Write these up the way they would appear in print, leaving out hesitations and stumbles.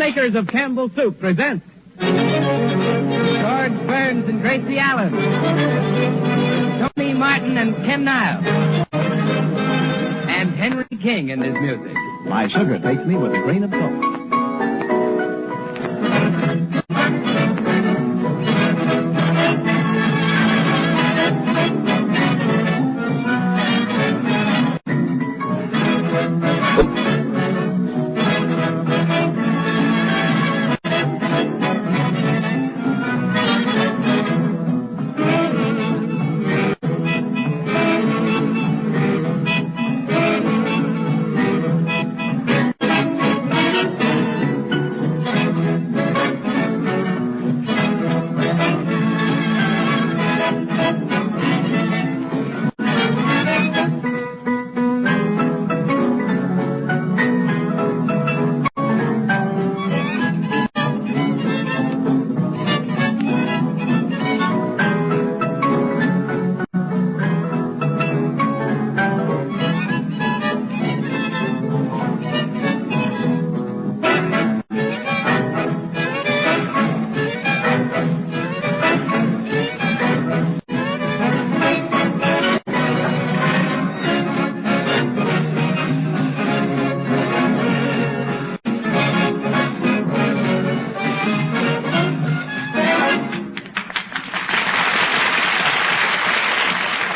makers of Campbell's Soup present George Burns and Gracie Allen, Tony Martin and Ken Niles, and Henry King in his music. My sugar takes me with a grain of salt.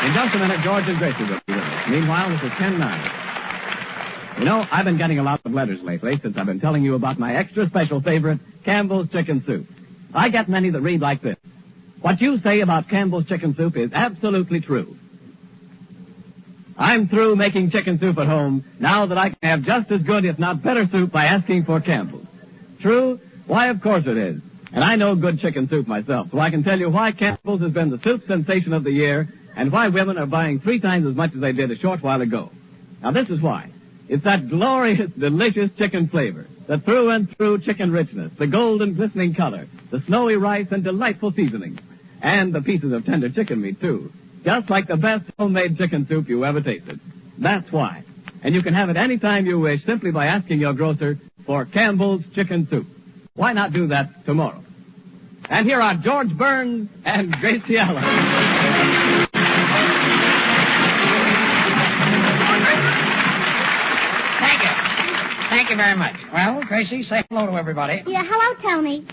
In just a minute, George and Gracie will be with us. Meanwhile, this is Ken Niles. You know, I've been getting a lot of letters lately since I've been telling you about my extra special favorite, Campbell's Chicken Soup. I get many that read like this. What you say about Campbell's Chicken Soup is absolutely true. I'm through making chicken soup at home now that I can have just as good, if not better, soup by asking for Campbell's. True? Why, of course it is. And I know good chicken soup myself, so I can tell you why Campbell's has been the soup sensation of the year and why women are buying 3 times as much as they did a short while ago. Now, this is why. It's that glorious, delicious chicken flavor, the through and through chicken richness, the golden glistening color, the snowy rice and delightful seasoning, and the pieces of tender chicken meat, too. Just like the best homemade chicken soup you ever tasted. That's why. And you can have it any time you wish simply by asking your grocer for Campbell's Chicken Soup. Why not do that tomorrow? And here are George Burns and Gracie Allen. Thank you very much. Well, Gracie, say hello to everybody. Yeah, hello, Tony.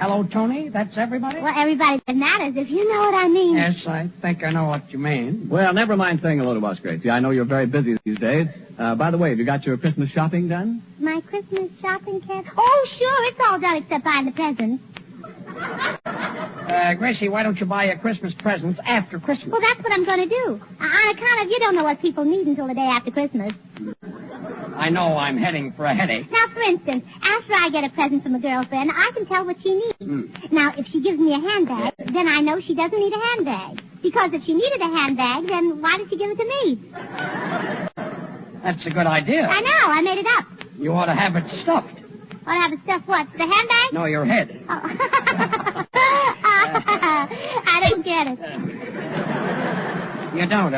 Hello, Tony? That's everybody? Well, everybody that matters, if you know what I mean. Yes, I think I know what you mean. Well, never mind saying hello to us, Gracie. I know you're very busy these days. By the way, have you got your Christmas shopping done? My Christmas shopping, Ken? Oh, sure, it's all done except buying the presents. Gracie, why don't you buy your Christmas presents after Christmas? Well, that's what I'm going to do. On account of you don't know what people need until the day after Christmas. I know I'm heading for a headache. Now, for instance, after I get a present from a girlfriend, I can tell what she needs. Now, if she gives me a handbag, then I know she doesn't need a handbag. Because if she needed a handbag, then why did she give it to me? That's a good idea. I know, I made it up. You ought to have it stuffed. Ought to have it stuffed what? The handbag? No, your head. Oh. I don't get it. You don't,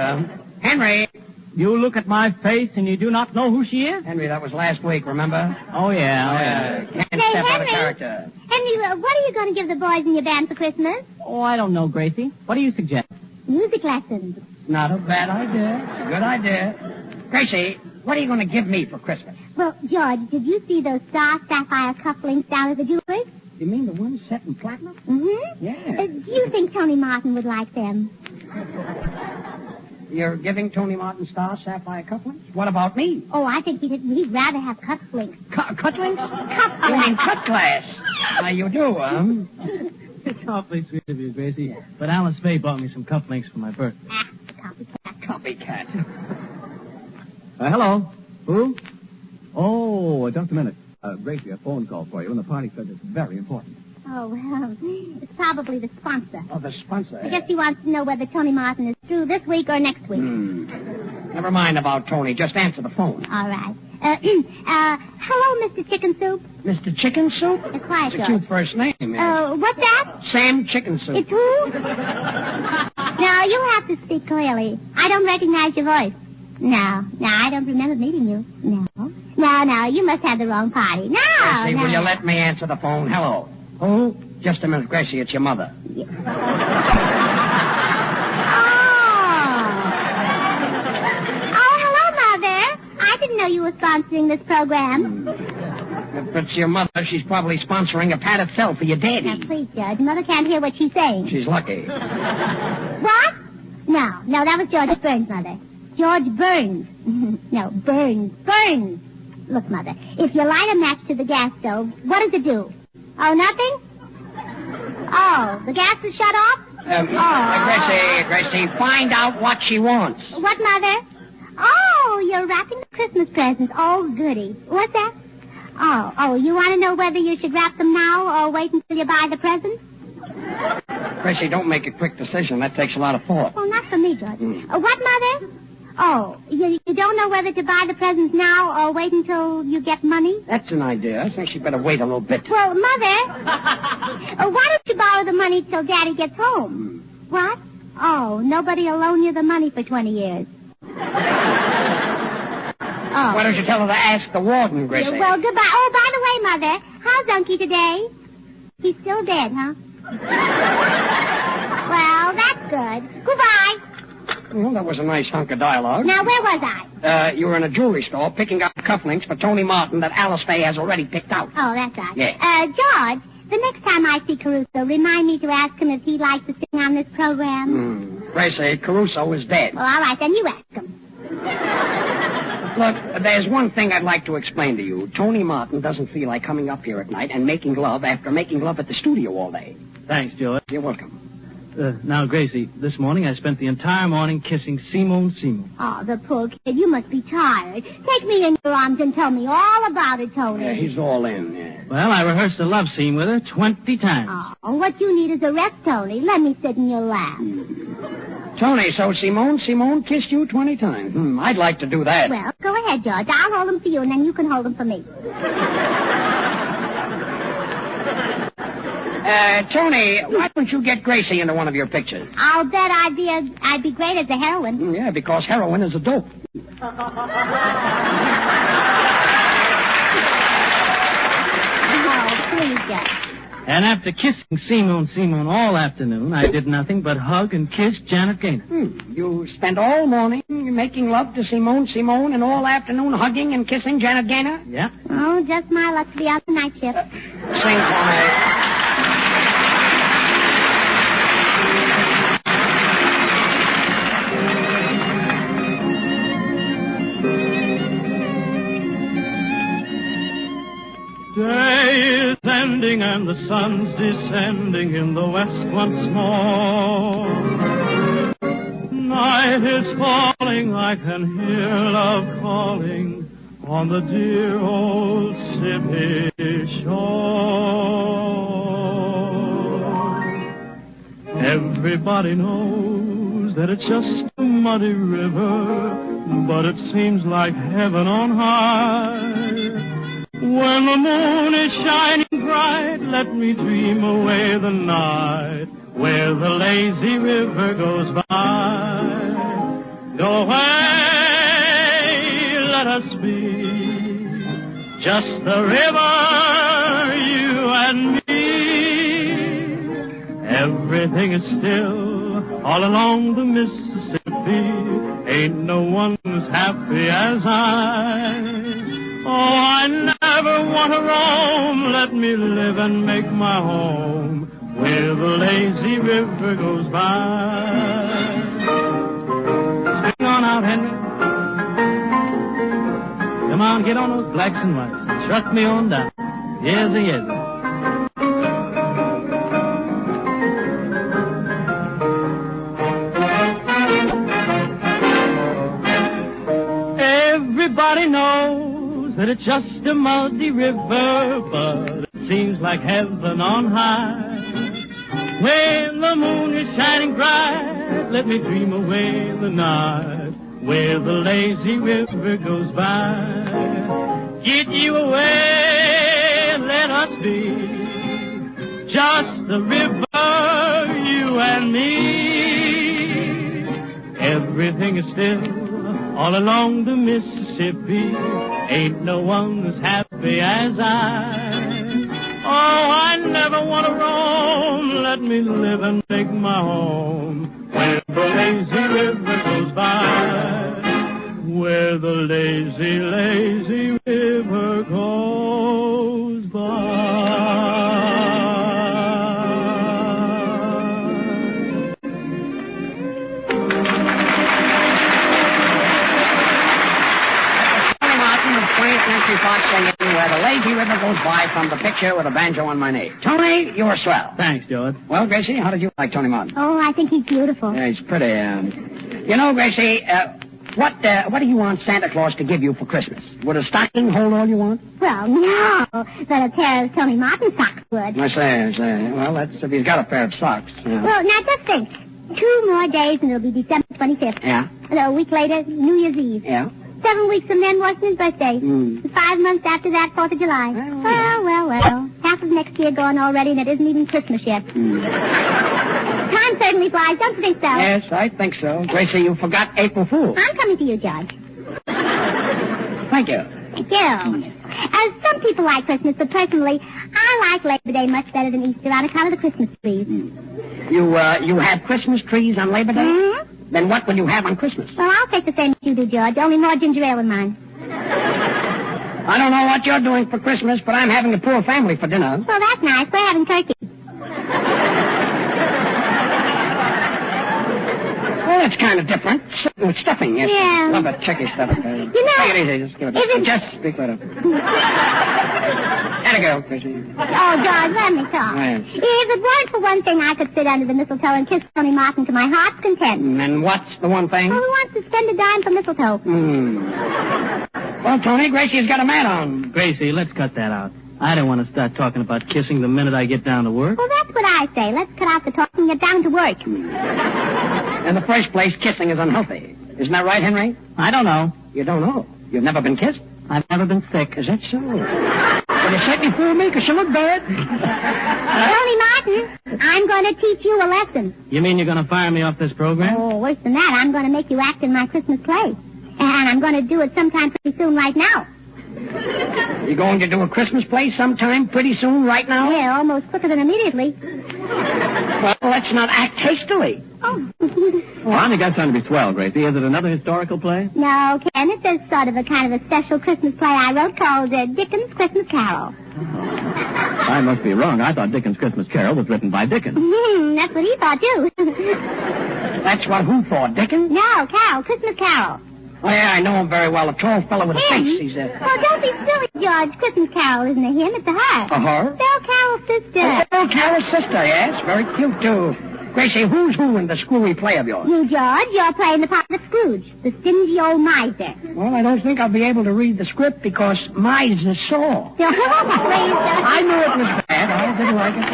Henry. You look at my face and you do not know who she is? Henry, that was last week, remember? Oh, yeah. Can't Say, step out of Henry. character. Henry, what are you going to give the boys in your band for Christmas? Oh, I don't know, Gracie. What do you suggest? Music lessons. Not a bad idea. It's a good idea. Gracie, what are you going to give me for Christmas? Well, George, did you see those star sapphire cufflinks down at the jewelry? You mean the ones set in platinum? Mm-hmm. Yeah. Do you think Tony Martin would like them? You're giving Tony Martin star sapphire cufflinks? What about me? Oh, I think he'd rather have cufflinks. Cufflinks? Cufflinks. You mean cut glass? You do, It's awfully sweet of you, Gracie. But Alice Faye bought me some cufflinks for my birthday. Ah, copycat. Copycat. Hello? Who? Oh, just a minute. Gracie, a phone call for you, and the party said it's very important. Oh, well, it's probably the sponsor. Oh, the sponsor. I guess he wants to know whether Tony Martin is through this week or next week. Never mind about Tony. Just answer the phone. All right. Hello, Mr. Chicken Soup. Mr. Chicken Soup? Quiet, It's a George. cute first name, man. What's that? Sam Chicken Soup. It's who? Now, you have to speak clearly. I don't recognize your voice. No, I don't remember meeting you. No. No, you must have the wrong party. No, Gracie, no. will you let me answer the phone? Hello. Who? Just a minute, Gracie, it's your mother. Oh, hello, Mother. I didn't know you were sponsoring this program. If it's your mother, she's probably sponsoring a pat itself for your daddy. Now, please, Judge. Mother can't hear what she's saying. She's lucky. What? No, that was George Burns, Mother. George Burns. No, Burns. Look, Mother, if you light a match to the gas stove, what does it do? Oh, nothing? Oh, the gas is shut off? Gracie, find out what she wants. What, Mother? Oh, you're wrapping the Christmas presents. Oh, goody. What's that? Oh, you want to know whether you should wrap them now or wait until you buy the presents? Gracie, don't make a quick decision. That takes a lot of thought. Well, not for me, George. What, Mother? Oh, you don't know whether to buy the presents now or wait until you get money? That's an idea. I think she'd better wait a little bit. Well, Mother, why don't you borrow the money till Daddy gets home? What? Oh, nobody will loan you the money for 20 years. Oh. Why don't you tell her to ask the warden, Gracie? Well, goodbye. Oh, by the way, Mother, how's Unky today? He's still dead, huh? Well, that's good. Goodbye. Well, that was a nice hunk of dialogue. Now, where was I? You were in a jewelry store picking up cufflinks for Tony Martin that Alice Faye has already picked out. Oh, that's right. Yeah. George, the next time I see Caruso, remind me to ask him if he'd like to sing on this program. Gracie, Caruso is dead. Well, all right, then you ask him. Look, there's one thing I'd like to explain to you. Tony Martin doesn't feel like coming up here at night and making love after making love at the studio all day. Thanks, George. You're welcome. Now, Gracie, this morning I spent the entire morning kissing Simone. Oh, the poor kid. You must be tired. Take me in your arms and tell me all about it, Tony. Yeah, he's all in, yeah. Well, I rehearsed a love scene with her 20 times. Oh, what you need is a rest, Tony. Let me sit in your lap. Tony, so Simone kissed you 20 times. I'd like to do that. Well, go ahead, George. I'll hold them for you, and then you can hold them for me. Tony, why don't you get Gracie into one of your pictures? I'll bet I'd be great as a heroine. Yeah, because heroin is a dope. Oh, please, George. And after kissing Simone all afternoon, I did nothing but hug and kiss Janet Gaynor. You spent all morning making love to Simone, and all afternoon hugging and kissing Janet Gaynor? Yeah. Oh, just my luck to be on the night shift. Sing for me. Day is ending and the sun's descending in the west once more. Night is falling, I can hear love calling on the dear old Mississippi shore. Everybody knows that it's just a muddy river, but it seems like heaven on high. When the moon is shining bright, let me dream away the night where the lazy river goes by. Go away, let us be just the river, you and me. Everything is still all along the Mississippi. Ain't no one as happy as I. Oh, I never want to roam. Let me live and make my home where the lazy river goes by. Sing on out, Henry. Come on, get on those blacks and whites. Truck me on down. Yes, yes. Everybody knows that it's just a muddy river, but it seems like heaven on high. When the moon is shining bright, let me dream away the night where the lazy river goes by. Get you away, let us be just the river, you and me. Everything is still all along the Mississippi. Ain't no one as happy as I. Oh, I never want to roam. Let me live and make my home where the lazy river goes by. Where the lazy, lazy river goes by. Where the lazy river goes by from the picture with a banjo on my knee. Tony, you're swell. Thanks, George. Well, Gracie, how did you like Tony Martin? Oh, I think he's beautiful. Yeah, he's pretty. You know, Gracie, what do you want Santa Claus to give you for Christmas? Would a stocking hold all you want? Well, no, but a pair of Tony Martin socks would. I say. Well, that's if he's got a pair of socks. Yeah. Well, now just think. 2 more days and it'll be December 25th. Yeah? And a week later, New Year's Eve. Yeah? 7 weeks from then, Washington's birthday. 5 months after that, 4th of July. Well. Half of next year gone already, and it isn't even Christmas yet. Time certainly flies, don't you think so? Yes, I think so. Gracie, you forgot April Fool. I'm coming to you, George. Thank you. Thank you. Some people like Christmas, but personally, I like Labor Day much better than Easter on account of the Christmas trees. You have Christmas trees on Labor Day? Mm-hmm. Then what will you have on Christmas? Well, I'll take the same as you do, George, only more ginger ale in mine. I don't know what you're doing for Christmas, but I'm having a poor family for dinner. Well, that's nice. We're having turkey. Well, it's kind of different. With stuffing, yes. Yeah. Love it, turkey stuffing. You know... Take it easy, just give it. Is it... Just speak later. And a girl, Gracie. Oh, George, let me talk. Yes. If it weren't for one thing, I could sit under the mistletoe and kiss Tony Martin to my heart's content. And what's the one thing? Well, who wants to spend a dime for mistletoe? Well, Tony, Gracie's got a mat on. Gracie, let's cut that out. I don't want to start talking about kissing the minute I get down to work. Well, that's what I say. Let's cut out the talking and get down to work. In the first place, kissing is unhealthy. Isn't that right, Henry? I don't know. You don't know? You've never been kissed? I've never been sick. Is that so? Well, you certainly fool me, because you look bad. Tony Martin, I'm going to teach you a lesson. You mean you're going to fire me off this program? Oh, worse than that, I'm going to make you act in my Christmas play. And I'm going to do it sometime pretty soon right now. You going to do a Christmas play sometime pretty soon right now? Yeah, almost quicker than immediately. Well, let's not act hastily. Oh. Well, I think that's going to be swell, Gracie. Is it another historical play? No, Ken, it's a sort of a kind of a special Christmas play I wrote called Dickens' Christmas Carol. I must be wrong. I thought Dickens' Christmas Carol was written by Dickens. That's what he thought, too. That's what who thought, Dickens? No, Carol, Christmas Carol. Oh, yeah, I know him very well. A tall fellow with a face. He's Oh, don't be silly, George. Christmas Carol isn't a him, it's a her. A her? Belle Carol's sister. Oh, Carol's sister, yes. Very cute, too. Gracie, who's who in the screwy play of yours? You, George, you're playing the part of Scrooge, the stingy old miser. Well, I don't think I'll be able to read the script because miser's sore. Please, I knew it was bad. I didn't like it.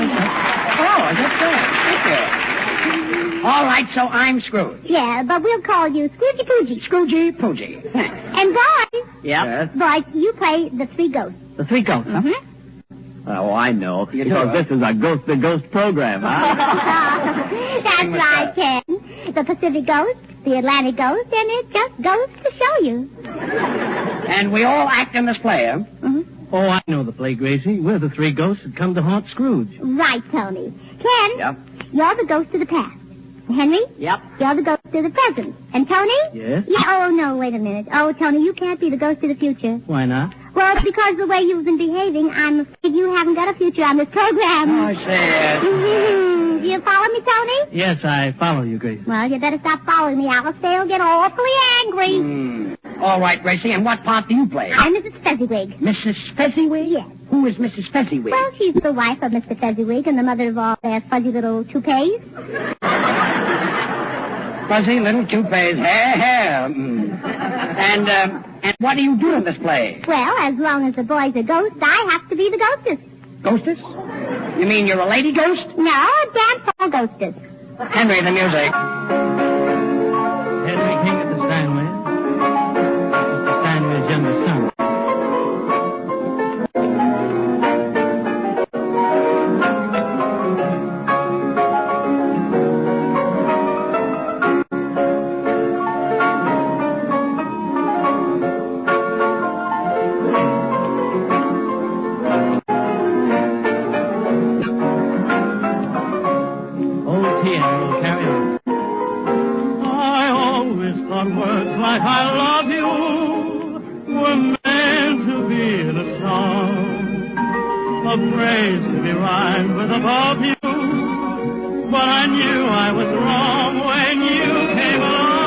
Oh, is that so? Thank you. All right, so I'm Scrooge. Yeah, but we'll call you Scroogey Poogie. Scroogey Poogie. And boys, Yep. boys, you play the three ghosts. The Three Ghosts, huh? Mm-hmm. Oh, I know. You because do, this is a ghost-to-ghost program, huh? That's right, Ken. The Pacific Ghost, the Atlantic Ghost, and it just goes to show you. And we all act in this play, huh? Mm-hmm. Oh, I know the play, Gracie. We're the three ghosts that come to haunt Scrooge. Right, Tony. Ken, Yep. you're the ghost of the past. Henry? Yep. You're the ghost of the present. And Tony? Yes? Yeah, oh, no, wait a minute. Oh, Tony, you can't be the ghost of the future. Why not? Well, because the way you've been behaving, I'm afraid you haven't got a future on this program. Oh, I see. Do you follow me, Tony? Yes, I follow you, Gracie. Well, you better stop following me. Alice will get awfully angry. All right, Gracie, and what part do you play? I'm Mrs. Fezziwig. Mrs. Fezziwig? Yes. Who is Mrs. Fezziwig? Well, she's the wife of Mr. Fezziwig and the mother of all their fuzzy little toupees. Fuzzy little toupees, hair. And what do you do in this play? Well, as long as the boys are ghosts, I have to be the ghostess. Ghostess? You mean you're a lady ghost? No, a dance hall ghostess. Henry, the music. Henry King at the Steinway. Mr. Steinway's younger son. the end. We'll carry on. I always thought words like I love you were meant to be in a song, a phrase to be rhymed with above you. But I knew I was wrong when you came along.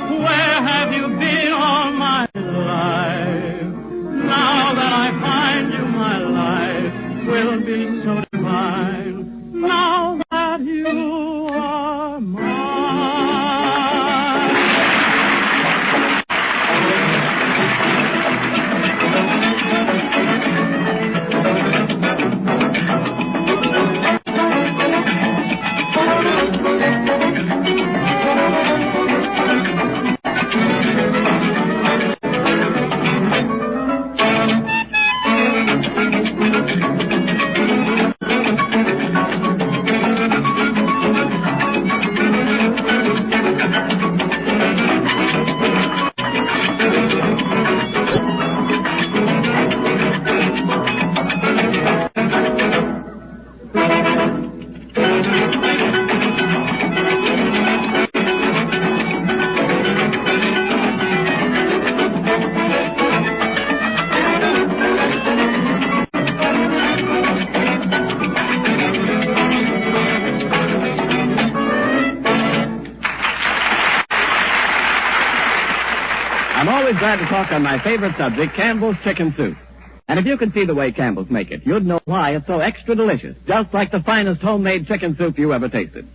Oh, where have you been all my life? Now that I find you, my life will be so divine. Now that you are mine. I'm always glad to talk on my favorite subject, Campbell's chicken soup. And if you could see the way Campbell's make it, you'd know why it's so extra delicious, just like the finest homemade chicken soup you ever tasted.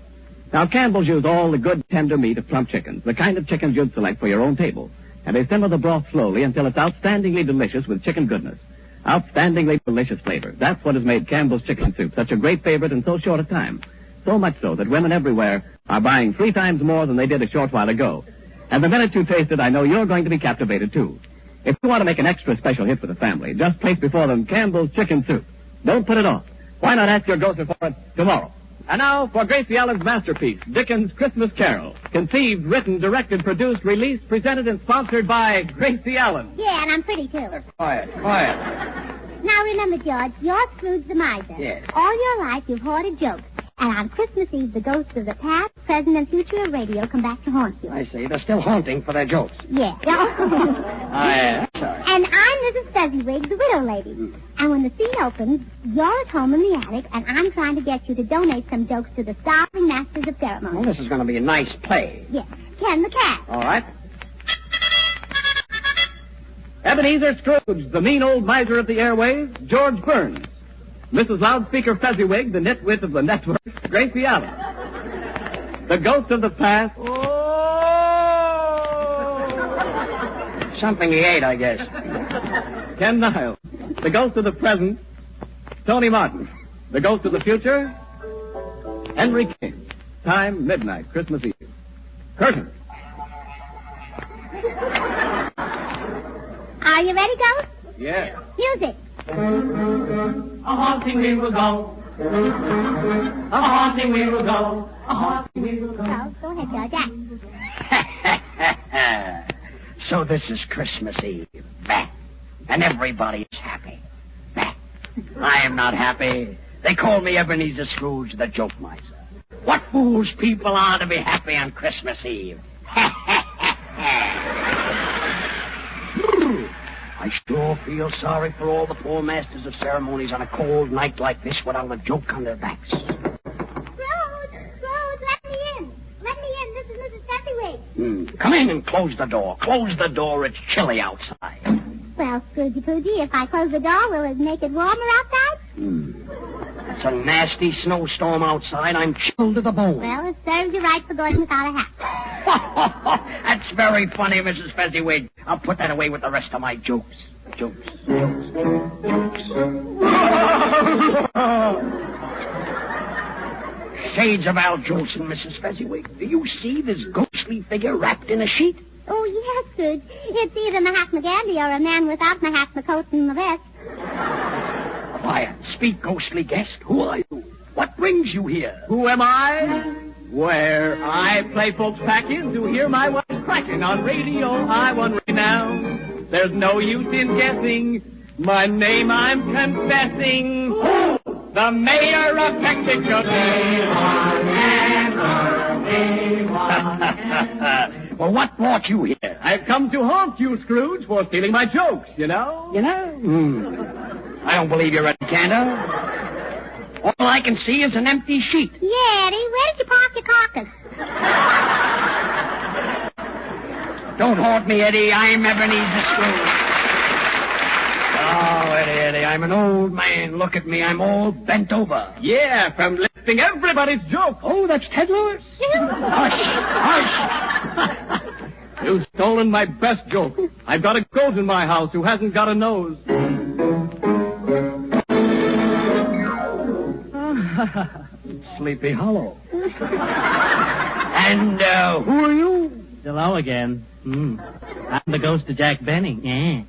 Now, Campbell's use all the good, tender meat of plump chickens, the kind of chickens you'd select for your own table. And they simmer the broth slowly until it's outstandingly delicious with chicken goodness. Outstandingly delicious flavor. That's what has made Campbell's chicken soup such a great favorite in so short a time. So much so that women everywhere are buying 3 times more than they did a short while ago. And the minute you taste it, I know you're going to be captivated, too. If you want to make an extra special hit for the family, just place before them Campbell's chicken soup. Don't put it off. Why not ask your grocer for it tomorrow? And now for Gracie Allen's masterpiece, Dickens' Christmas Carol. Conceived, written, directed, produced, released, presented, and sponsored by Gracie Allen. Yeah, and I'm pretty, too. Quiet. Now remember, George, you're Scrooge the miser. Yes. All your life you've hoarded jokes. And on Christmas Eve, the ghosts of the past, present, and future of radio come back to haunt you. I see. They're still haunting for their jokes. Yeah. I'm sorry. And I'm Mrs. Fezziwig, the widow lady. And when the scene opens, you're at home in the attic, and I'm trying to get you to donate some jokes to the starving masters of ceremony. Well, this is going to be a nice play. Yes. Ken the cat. All right. Ebenezer Scrooge, the mean old miser of the airways, George Burns. Mrs. Loudspeaker Fezziwig, the nitwit of the network, Gracie Allen. The ghost of the past. Oh! Something he ate, I guess. Ken Niles. The ghost of the present, Tony Martin. The ghost of the future, Henry King. Time, midnight, Christmas Eve. Curtain. Are you ready, ghost? Yeah. Music. A haunting we will go. A haunting we will go. A haunting we will go. Oh, go ahead, George. So this is Christmas Eve. Bah. And everybody is happy. Bah. I am not happy. They call me Ebenezer Scrooge, the joke miser. What fools people are to be happy on Christmas Eve. I sure feel sorry for all the poor masters of ceremonies on a cold night like this without a joke on their backs. Scrooge, let me in. Let me in. This is Mrs. Fezziwig. Come in and close the door. Close the door. It's chilly outside. Well, Scroogey Poogie, if I close the door, will it make it warmer outside? It's a nasty snowstorm outside. I'm chilled to the bone. Well, it serves you right for going without a hat. That's very funny, Mrs. Fezziwig. I'll put that away with the rest of my jokes. Shades of Al Jolson, Mrs. Fezziwig. Do you see this ghostly figure wrapped in a sheet? Oh, yes, Scrooge. It's either Mahatma Gandhi or a man without Mahatma coat and the vest. Quiet. Speak, ghostly guest. Who are you? What brings you here? Who am I? Where I play folks packing to hear my wife cracking on radio. I won renown. There's no use in guessing. My name I'm confessing. the mayor of Mexico. Well, what brought you here? I've come to haunt you, Scrooge, for stealing my jokes, you know? I don't believe you're Eddie Cantor. All I can see is an empty sheet. Yeah, Eddie, where did you park your carcass? Don't haunt me, Eddie. I'm Ebenezer Scrooge. Oh, Eddie, I'm an old man. Look at me. I'm all bent over. Yeah, from lifting everybody's jokes. Oh, that's Ted Lewis. Hush. You've stolen my best joke. I've got a goat in my house who hasn't got a nose. Sleepy Hollow. And who are you? Hello again. I'm the ghost of Jack Benny. Yeah.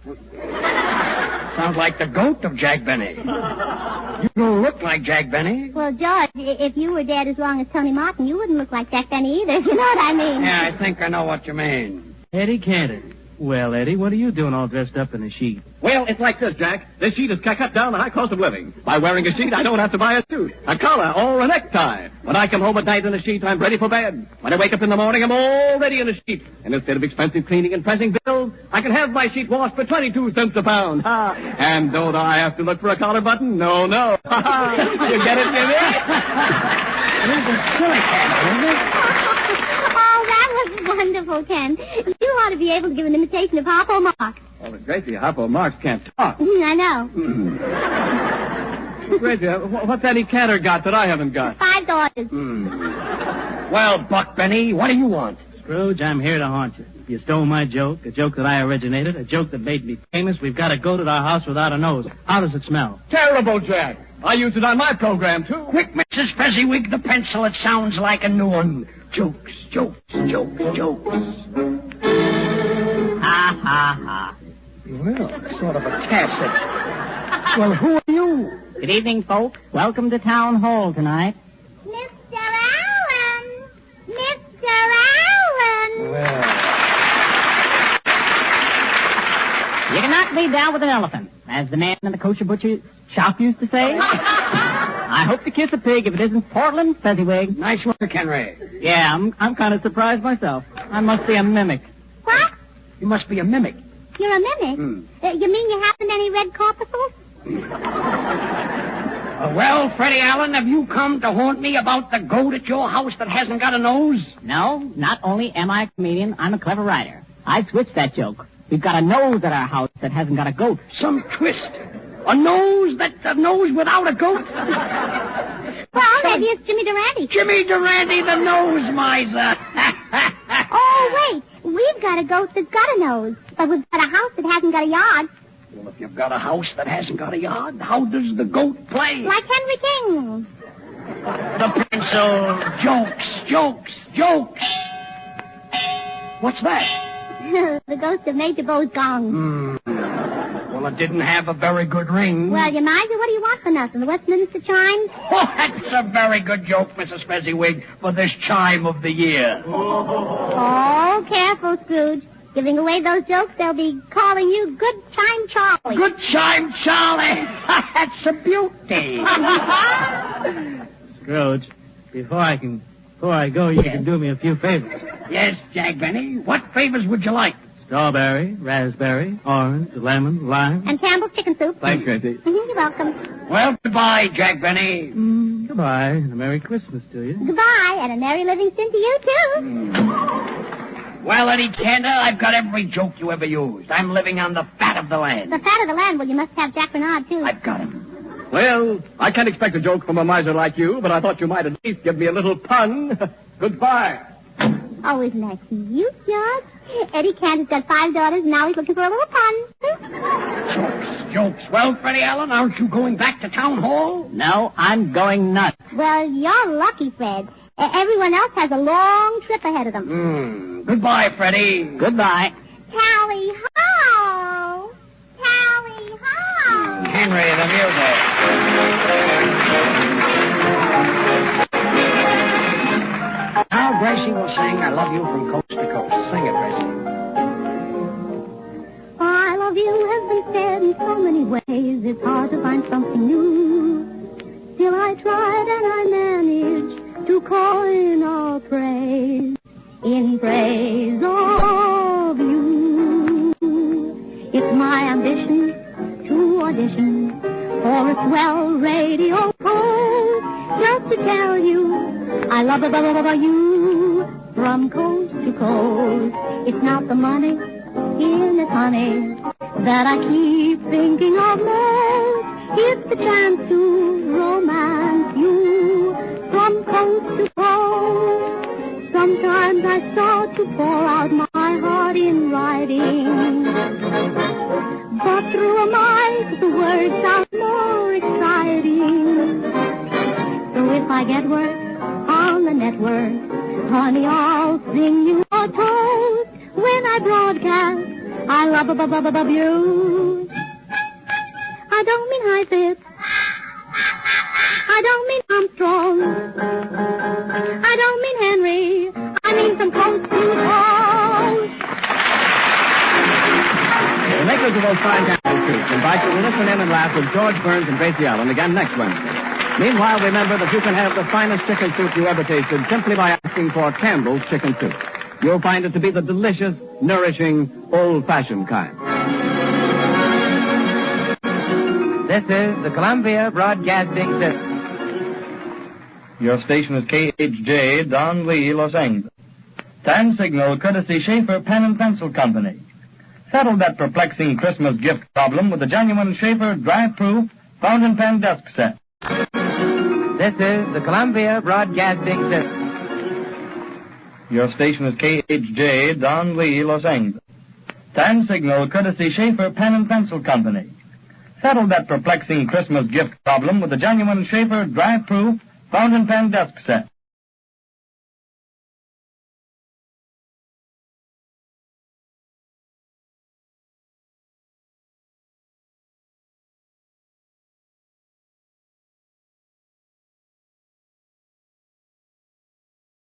Sounds like the goat of Jack Benny. You don't look like Jack Benny. Well, George, if you were dead as long as Tony Martin, you wouldn't look like Jack Benny either, if you know what I mean. Yeah, I think I know what you mean. Eddie Cantor. Well, Eddie, what are you doing all dressed up in a sheet? Well, it's like this, Jack. This sheet has cut down the high cost of living. By wearing a sheet, I don't have to buy a suit, a collar, or a necktie. When I come home at night in a sheet, I'm ready for bed. When I wake up in the morning, I'm all ready in a sheet. And instead of expensive cleaning and pressing bills, I can have my sheet washed for 22 cents a pound. Ha! And don't I have to look for a collar button? No. You get it, Jimmy? It isn't silly, Cantor, isn't it? Oh, that was wonderful, Ken. You ought to be able to give an imitation of Harpo Marx. Oh, but Gracie, Harpo Marx can't talk. I know. Gracie, what's Eddie Cantor got that I haven't got? $5. Well, Buck Benny, what do you want? Scrooge, I'm here to haunt you. You stole my joke, a joke that I originated, a joke that made me famous. We've got a goat at our house without a nose. How does it smell? Terrible, Jack. I used it on my program, too. Quick, Mrs. Fezziwig, the pencil. It sounds like a new one. Jokes. Ha. Well, sort of a tacit. Well, who are you? Good evening, folks. Welcome to Town Hall tonight. Mr. Allen! Mr. Allen! Well, You can knock me down with an elephant, as the man in the kosher butcher shop used to say. I hope to kiss a pig if it isn't Portland Fezziwig. nice work, Henry. Yeah, I'm kind of surprised myself. I must be a mimic. What? You must be a mimic. You're a mimic? You mean you haven't any red corpuscles? Well, Freddie Allen, have you come to haunt me about the goat at your house that hasn't got a nose? No, not only am I a comedian, I'm a clever writer. I switched that joke. We've got a nose at our house that hasn't got a goat. Some twist. A nose without a goat? Well, maybe it's Jimmy Durante. Jimmy Durante, the nose miser. Oh, wait. We've got a goat that's got a nose, but we've got a house that hasn't got a yard. Well, if you've got a house that hasn't got a yard, how does the goat play? Like Henry King. The pencil. Jokes. What's that? The ghost of Major Bo's gong. Well, it didn't have a very good ring. Well, you miser, what do you want for nothing? The Westminster chimes? Oh, that's a very good joke, Mrs. Fezziwig, for this chime of the year. Oh, careful, Scrooge. Giving away those jokes, they'll be calling you Good Chime Charlie. Good chime, Charlie. That's a beauty. Scrooge, before I go, you can do me a few favors. Yes, Jack Benny. What favors would you like? Strawberry, raspberry, orange, lemon, lime. And Campbell's chicken soup. Thanks, Gracie. You're welcome. Well, goodbye, Jack Benny. Goodbye, and a Merry Christmas to you. Goodbye, and a Merry Livingston to you, too. Well, Eddie Cantor, I've got every joke you ever used. I'm living on the fat of the land. The fat of the land, well, you must have Jack Bernard, too. I've got him. Well, I can't expect a joke from a miser like you, but I thought you might at least give me a little pun. Goodbye. Oh, isn't that cute, George? Eddie Cantor's got 5 daughters, and now he's looking for a little pun. Jokes. Well, Freddie Allen, aren't you going back to Town Hall? No, I'm going nuts. Well, you're lucky, Fred. Everyone else has a long trip ahead of them. Goodbye, Freddie. Goodbye. Tally ho! Tally ho! Henry, the music. Now Gracie will sing I Love You from Coast to Coast. Sing it, Gracie. I love you has been said in so many ways, it's hard to find something new. tell you I love you from coast to coast. It's not the money in it, honey, that I keep thinking of most. It's the chance to romance you from coast to coast. Sometimes I start to pour out my heart in writing, but through a mic the words sound more exciting. So if I get work on the network, honey, I'll sing you a toast. When I broadcast, I love you. I don't mean high pitch. I don't mean Armstrong. I don't mean Henry. I mean from coast to coast. The makers of those fine Campbell soups invite you to listen in and laugh with George Burns and Gracie Allen again next Wednesday. Meanwhile, remember that you can have the finest chicken soup you ever tasted simply by asking for Campbell's Chicken Soup. You'll find it to be the delicious, nourishing, old-fashioned kind. This is the Columbia Broadcasting System. Your station is KHJ, Don Lee, Los Angeles. Time signal courtesy Schaefer Pen and Pencil Company. Settle that perplexing Christmas gift problem with the genuine Schaefer dry-proof fountain pen desk set. This is the Columbia Broadcasting System. Your station is KHJ, Don Lee, Los Angeles. Time signal courtesy Schaefer Pen and Pencil Company. Settle that perplexing Christmas gift problem with the genuine Schaefer dry-proof fountain pen desk set.